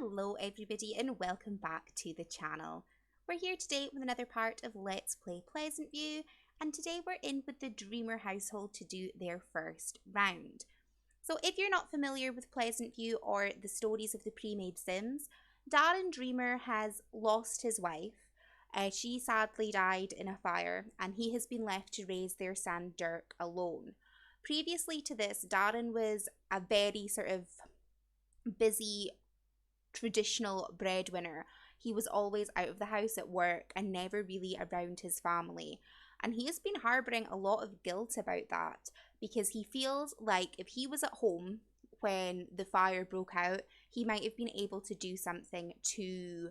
Hello everybody and welcome back to the channel. We're here today with another part of Let's Play Pleasantview, and today we're in with the Dreamer household to do their first round. So if you're not familiar with Pleasantview or the stories of the pre-made Sims, Darren Dreamer has lost his wife. She sadly died in a fire and he has been left to raise their son Dirk alone. Previously to this, Darren was a very sort of busy traditional breadwinner. He was always out of the house at work and never really around his family. And he has been harbouring a lot of guilt about that because he feels like if he was at home when the fire broke out, he might have been able to do something to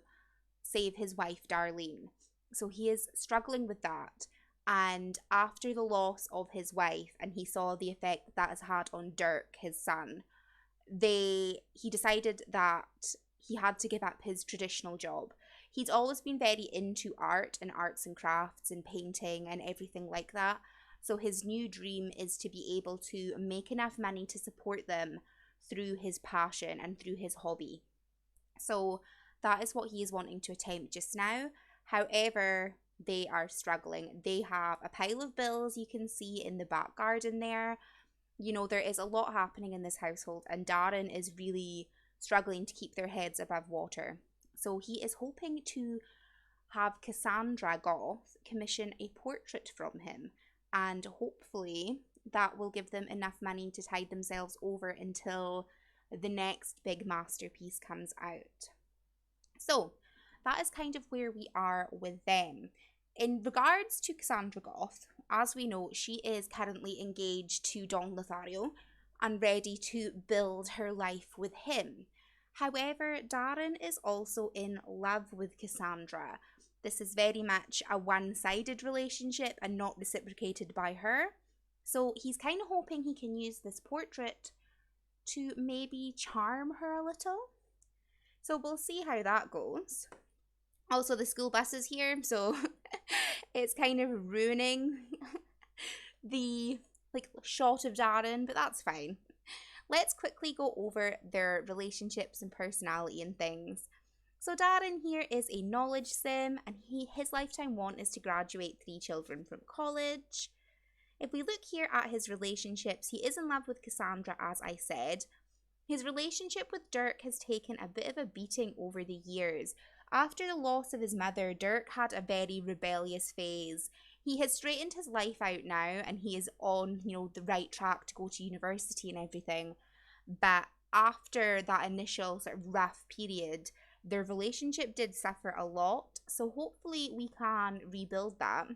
save his wife Darleen. So he is struggling with that. And after the loss of his wife, and he saw the effect that has had on Dirk, his son, he decided that he had to give up his traditional job. He's always been very into art and arts and crafts and painting and everything like that. So his new dream is to be able to make enough money to support them through his passion and through his hobby. So that is what he is wanting to attempt just now. However, they are struggling. They have a pile of bills you can see in the back garden there. You know, there is a lot happening in this household, and Darren is really struggling to keep their heads above water. So he is hoping to have Cassandra Goth commission a portrait from him, and hopefully that will give them enough money to tide themselves over until the next big masterpiece comes out. So that is kind of where we are with them. In regards to Cassandra Goth, as we know, she is currently engaged to Don Lothario and ready to build her life with him. However, Darren is also in love with Cassandra. This is very much a one-sided relationship and not reciprocated by her. So he's kind of hoping he can use this portrait to maybe charm her a little. So we'll see how that goes. Also, the school bus is here, so it's kind of ruining the shot of Darren, but that's fine. Let's quickly go over their relationships and personality and things. So Darren here is a knowledge sim, and his lifetime want is to graduate 3 children from college. If we look here at his relationships, he is in love with Cassandra, as I said. His relationship with Dirk has taken a bit of a beating over the years. After the loss of his mother, Dirk had a very rebellious phase. He has straightened his life out now and he is on, the right track to go to university and everything. But after that initial sort of rough period, their relationship did suffer a lot. So hopefully we can rebuild that.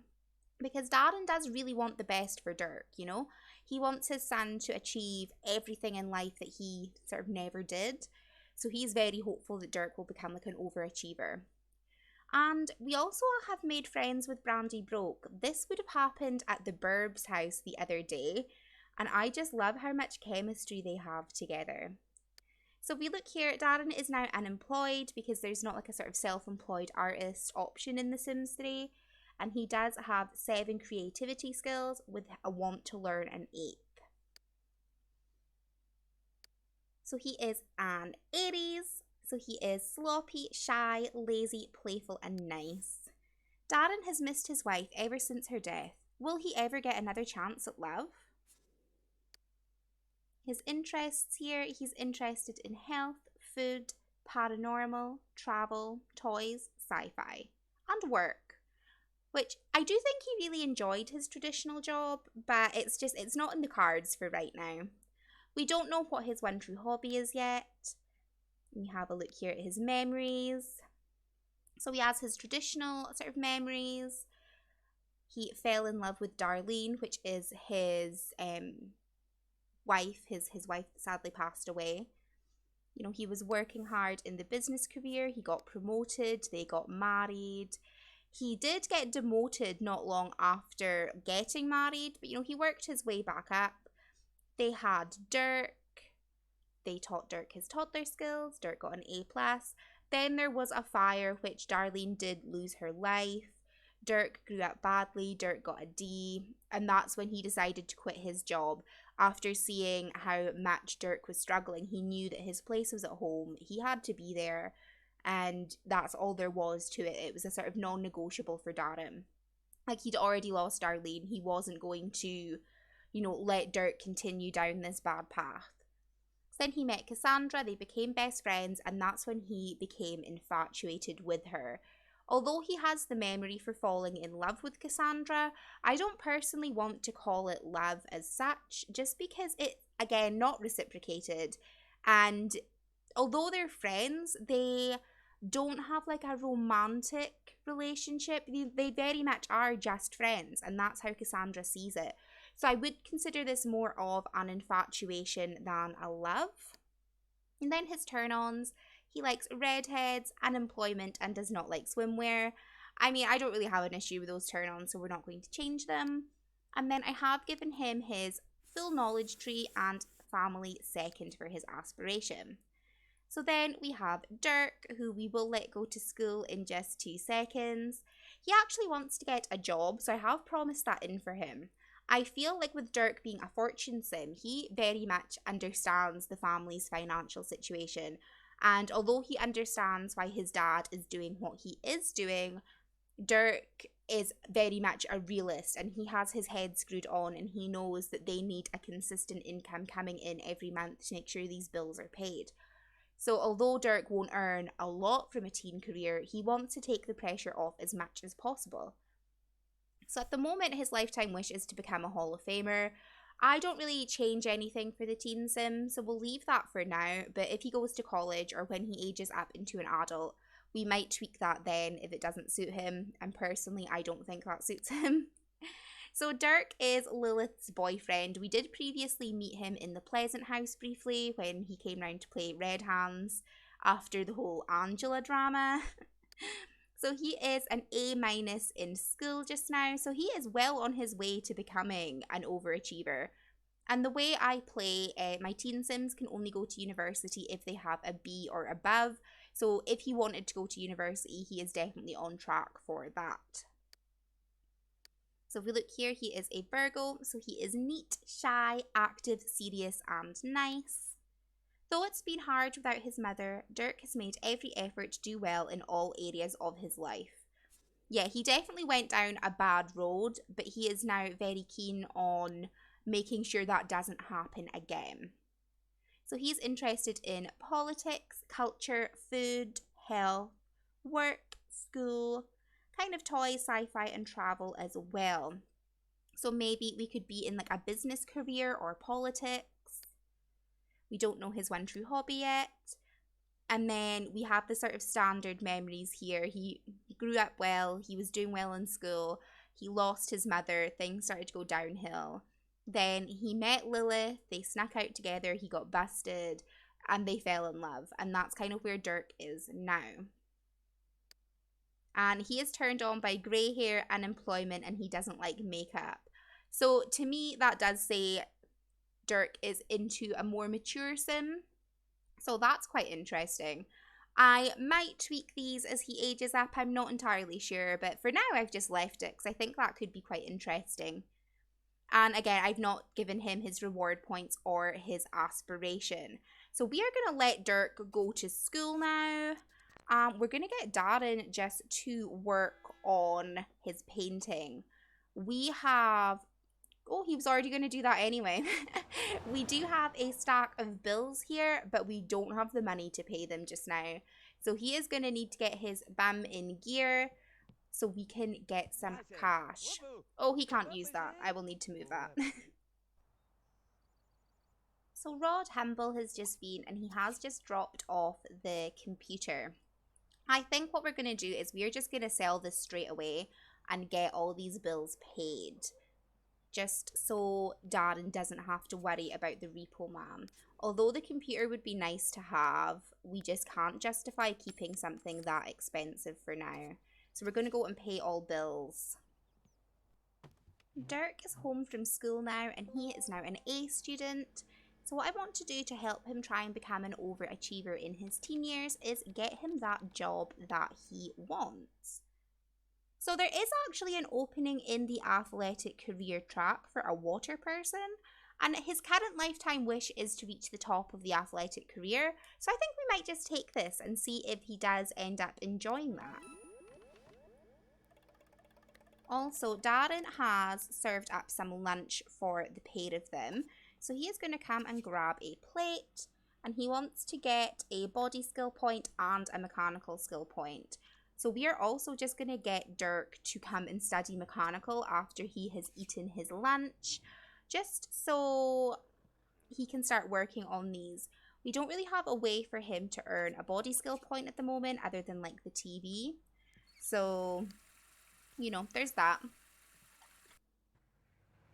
Because Darren does really want the best for Dirk, He wants his son to achieve everything in life that he sort of never did. So he's very hopeful that Dirk will become like an overachiever. And we also have made friends with Brandy Broke. This would have happened at the Burbs house the other day. And I just love how much chemistry they have together. So if we look here, Darren is now unemployed because there's not like a sort of self-employed artist option in The Sims 3. And he does have 7 creativity skills with a want to learn an 8. So he is an Aries. So he is sloppy, shy, lazy, playful, and nice. Darren has missed his wife ever since her death. Will he ever get another chance at love? His interests here, he's interested in health, food, paranormal, travel, toys, sci-fi, and work. Which I do think he really enjoyed his traditional job, but it's not in the cards for right now. We don't know what his one true hobby is yet. We have a look here at his memories. So he has his traditional sort of memories. He fell in love with Darleen, which is his wife. His wife sadly passed away. He was working hard in the business career. He got promoted. They got married. He did get demoted not long after getting married, but he worked his way back up. They had Dirk. They taught Dirk his toddler skills. Dirk got an A+. Then there was a fire, which Darleen did lose her life. Dirk grew up badly, Dirk got a D, and that's when he decided to quit his job. After seeing how much Dirk was struggling, he knew that his place was at home, he had to be there, and that's all there was to it. It was a sort of non-negotiable for Darren. Like, he'd already lost Darleen, he wasn't going to, let Dirk continue down this bad path. Then he met Cassandra, they became best friends, and that's when he became infatuated with her. Although he has the memory for falling in love with Cassandra, I don't personally want to call it love as such, just because it, again, not reciprocated. And although they're friends, they don't have like a romantic relationship. They very much are just friends, and that's how Cassandra sees it. So I would consider this more of an infatuation than a love. And then his turn-ons. He likes redheads, unemployment, and does not like swimwear. I mean, I don't really have an issue with those turn-ons, so we're not going to change them. And then I have given him his full knowledge tree and family second for his aspiration. So then we have Dirk, who we will let go to school in just 2 seconds. He actually wants to get a job, so I have promised that in for him. I feel like with Dirk being a fortune sim, he very much understands the family's financial situation. And although he understands why his dad is doing what he is doing, Dirk is very much a realist, and he has his head screwed on, and he knows that they need a consistent income coming in every month to make sure these bills are paid. So although Dirk won't earn a lot from a teen career, he wants to take the pressure off as much as possible. So at the moment, his lifetime wish is to become a Hall of Famer. I don't really change anything for the teen sim, so we'll leave that for now. But if he goes to college or when he ages up into an adult, we might tweak that then if it doesn't suit him. And personally, I don't think that suits him. So Dirk is Lilith's boyfriend. We did previously meet him in the Pleasant house briefly when he came round to play Red Hands after the whole Angela drama. So he is an A- in school just now, so he is well on his way to becoming an overachiever. And the way I play, my teen sims can only go to university if they have a B or above. So if he wanted to go to university, he is definitely on track for that. So if we look here, he is a Virgo, so he is neat, shy, active, serious, and nice. Though it's been hard without his mother, Dirk has made every effort to do well in all areas of his life. Yeah, he definitely went down a bad road, but he is now very keen on making sure that doesn't happen again. So he's interested in politics, culture, food, health, work, school, kind of toys, sci-fi, and travel as well. So maybe we could be in like a business career or politics. We don't know his one true hobby yet. And then we have the sort of standard memories here. He grew up well, he was doing well in school, he lost his mother, things started to go downhill. Then he met Lilith, they snuck out together, he got busted, and they fell in love. And that's kind of where Dirk is now. And he is turned on by grey hair, unemployment, and he doesn't like makeup. So to me, that does say Dirk is into a more mature sim, so that's quite interesting. I might tweak these as he ages up, I'm not entirely sure, but for now I've just left it because I think that could be quite interesting. And again, I've not given him his reward points or his aspiration. So we are going to let Dirk go to school now. We're going to get Darren just to work on his painting. We have... Oh, he was already going to do that anyway. We do have a stack of bills here, but we don't have the money to pay them just now. So he is going to need to get his bum in gear so we can get some cash. Oh, he can't use that. I will need to move that. So Rod Humble has just been, and he has just dropped off the computer. I think what we're going to do is we're just going to sell this straight away and get all these bills paid, just so Darren doesn't have to worry about the repo man. Although the computer would be nice to have, we just can't justify keeping something that expensive for now. So we're going to go and pay all bills. Dirk is home from school now, and he is now an A student. So what I want to do to help him try and become an overachiever in his teen years is get him that job that he wants. So there is actually an opening in the athletic career track for a water person, and his current lifetime wish is to reach the top of the athletic career. So I think we might just take this and see if he does end up enjoying that. Also, Darren has served up some lunch for the pair of them. So he is going to come and grab a plate, and he wants to get a body skill point and a mechanical skill point. So we are also just going to get Dirk to come and study mechanical after he has eaten his lunch, just so he can start working on these. We don't really have a way for him to earn a body skill point at the moment other than like the TV. So, you know, there's that.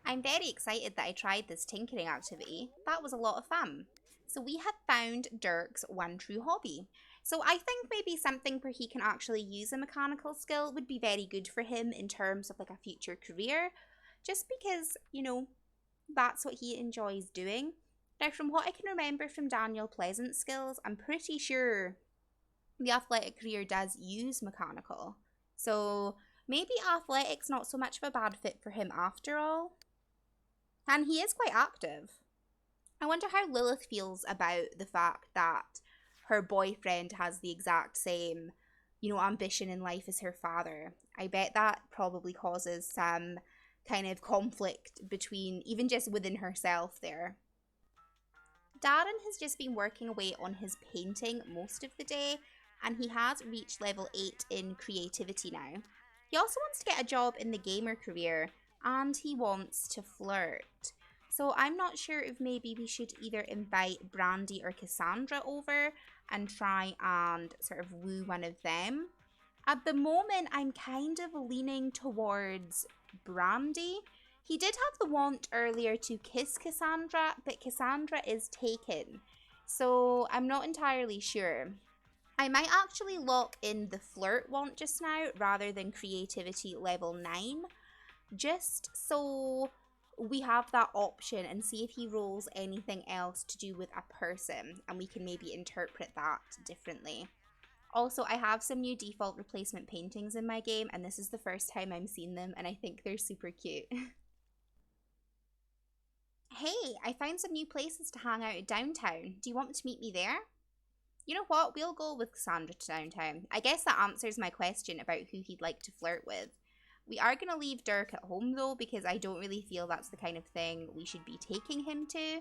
I'm very excited that I tried this tinkering activity. That was a lot of fun. So we have found Dirk's one true hobby. So I think maybe something where he can actually use a mechanical skill would be very good for him in terms of like a future career. Just because, you know, that's what he enjoys doing. Now, from what I can remember from Daniel Pleasant's skills, I'm pretty sure the athletic career does use mechanical. So maybe athletics not so much of a bad fit for him after all. And he is quite active. I wonder how Lilith feels about the fact that her boyfriend has the exact same, you know, ambition in life as her father. I bet that probably causes some kind of conflict between, even just within herself there. Darren has just been working away on his painting most of the day, and he has reached level 8 in creativity now. He also wants to get a job in the gamer career, and he wants to flirt. So I'm not sure if maybe we should either invite Brandy or Cassandra over and try and sort of woo one of them. At the moment, I'm kind of leaning towards Brandy. He did have the want earlier to kiss Cassandra, but Cassandra is taken. So I'm not entirely sure. I might actually lock in the flirt want just now rather than creativity level 9. Just so we have that option and see if he rolls anything else to do with a person and we can maybe interpret that differently. Also, I have some new default replacement paintings in my game, and this is the first time I'm seeing them, and I think they're super cute. Hey, I found some new places to hang out downtown. Do you want to meet me there? You know what? We'll go with Cassandra to downtown. I guess that answers my question about who he'd like to flirt with. We are going to leave Dirk at home though, because I don't really feel that's the kind of thing we should be taking him to.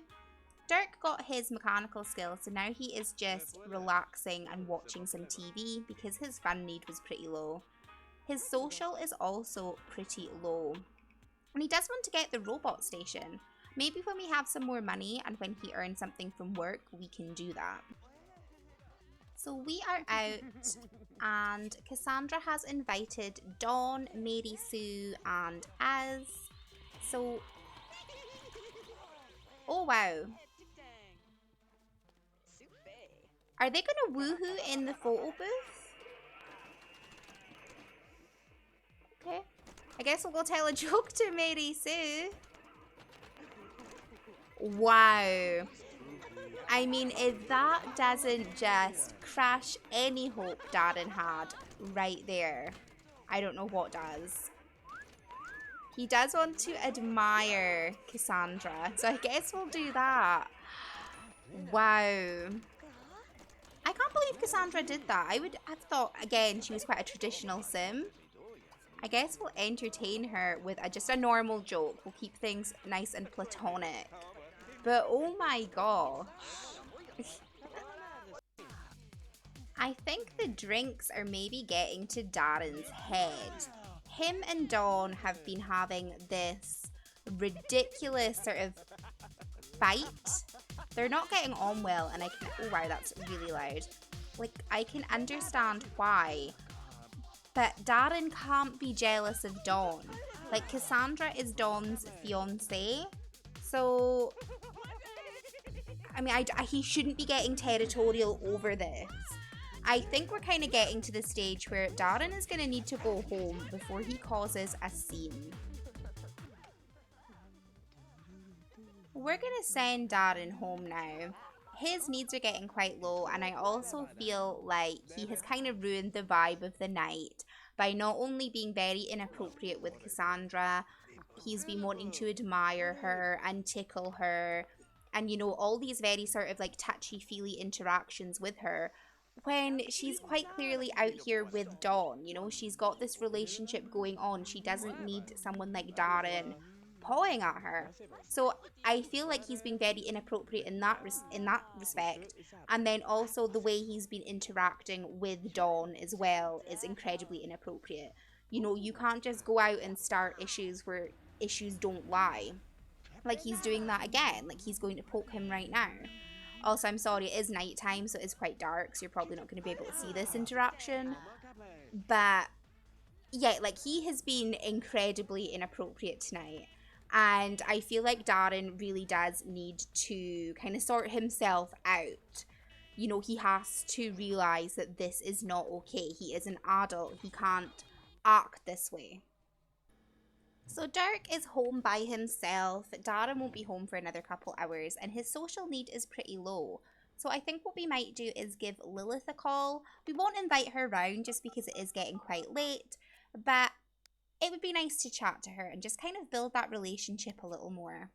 Dirk got his mechanical skills, so now he is just relaxing and watching some TV because his fun need was pretty low. His social is also pretty low. And he does want to get the robot station. Maybe when we have some more money and when he earns something from work, we can do that. So we are out, and Cassandra has invited Dawn, Mary Sue, and Az. So, oh wow. Are they gonna woohoo in the photo booth? Okay. I guess we'll go tell a joke to Mary Sue. Wow. I mean, if that doesn't just crush any hope Darren had right there, I don't know what does. He does want to admire Cassandra, so I guess we'll do that. Wow. I can't believe Cassandra did that. I would have thought, again, she was quite a traditional sim. I guess we'll entertain her with just a normal joke. We'll keep things nice and platonic. But oh my gosh. I think the drinks are maybe getting to Darren's head. Him and Dawn have been having this ridiculous sort of fight. They're not getting on well, and I can, oh wow, that's really loud. Like, I can understand why. But Darren can't be jealous of Dawn. Like, Cassandra is Dawn's fiancé. So, I mean, he shouldn't be getting territorial over this. I think we're kind of getting to the stage where Darren is going to need to go home before he causes a scene. We're going to send Darren home now. His needs are getting quite low, and I also feel like he has kind of ruined the vibe of the night by not only being very inappropriate with Cassandra, he's been wanting to admire her and tickle her and, you know, all these very sort of like touchy-feely interactions with her when she's quite clearly out here with Dawn. You know, she's got this relationship going on. She doesn't need someone like Darren pawing at her. So I feel like he's been very inappropriate in that respect, and then also the way he's been interacting with Dawn as well is incredibly inappropriate. You know, you can't just go out and start issues where issues don't lie. Like, he's doing that again. Like, he's going to poke him right now. Also, I'm sorry, it is nighttime, so it's quite dark, so you're probably not going to be able to see this interaction. But yeah, like, he has been incredibly inappropriate tonight. And I feel like Darren really does need to kind of sort himself out. You know, he has to realize that this is not okay. He is an adult. He can't act this way. So Dirk is home by himself. Darren won't be home for another couple hours, and his social need is pretty low. So I think what we might do is give Lilith a call. We won't invite her round just because it is getting quite late, but it would be nice to chat to her and just kind of build that relationship a little more.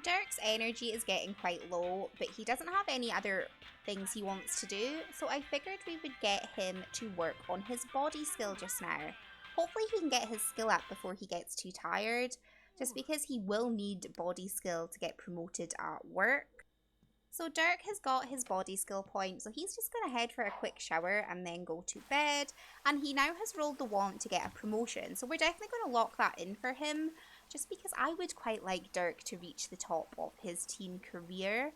Dirk's energy is getting quite low, but he doesn't have any other things he wants to do, so I figured we would get him to work on his body skill just now. Hopefully he can get his skill up before he gets too tired, just because he will need body skill to get promoted at work. So Dirk has got his body skill point, so he's just going to head for a quick shower and then go to bed, and he now has rolled the want to get a promotion, so we're definitely going to lock that in for him, just because I would quite like Dirk to reach the top of his teen career.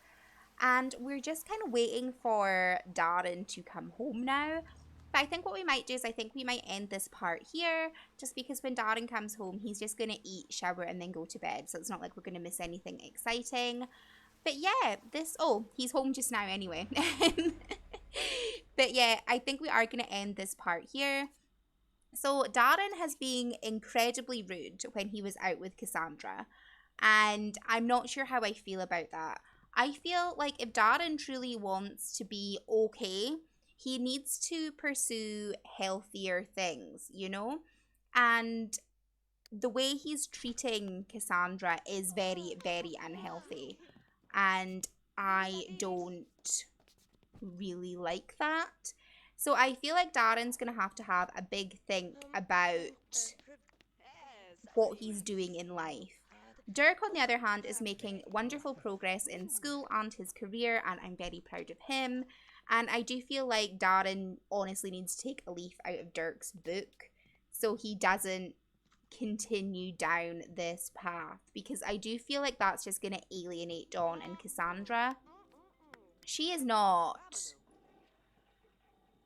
And we're just kind of waiting for Darren to come home now. But I think what we might do is I think we might end this part here, just because when Darren comes home, he's just going to eat, shower, and then go to bed. So it's not like we're going to miss anything exciting. But yeah, he's home just now anyway. But yeah, I think we are going to end this part here. So Darren has been incredibly rude when he was out with Cassandra, and I'm not sure how I feel about that. I feel like if Darren truly wants to be okay, he needs to pursue healthier things, you know? And the way he's treating Cassandra is very, very unhealthy, and I don't really like that. So I feel like Darren's going to have a big think about what he's doing in life. Dirk, on the other hand, is making wonderful progress in school and his career, and I'm very proud of him. And I do feel like Darren honestly needs to take a leaf out of Dirk's book so he doesn't continue down this path, because I do feel like that's just going to alienate Dawn and Cassandra. She is not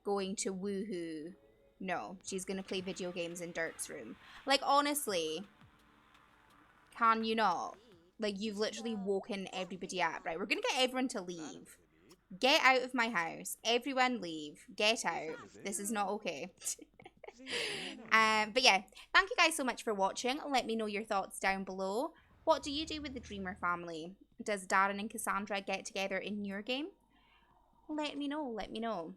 going to woohoo. No, she's going to play video games in Dirk's room. Like, honestly, can you not? Like, you've literally woken everybody up, right? We're going to get everyone to leave. Get out of my house. Everyone leave. Get out. This is not okay. But yeah, thank you guys so much for watching. Let me know your thoughts down below. What do you do with the Dreamer family? Does Darren and Cassandra get together in your game? Let me know. Let me know.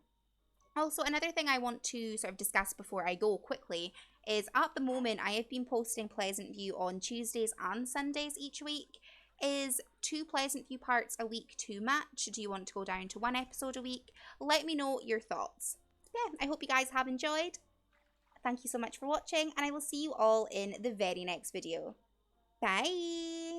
Also, another thing I want to sort of discuss before I go quickly is at the moment I have been posting Pleasantview on Tuesdays and Sundays each week. Is 2 Pleasantview parts a week too much? Do you want to go down to 1 episode a week? Let me know your thoughts. Yeah, I hope you guys have enjoyed. Thank you so much for watching, and I will see you all in the very next video. Bye!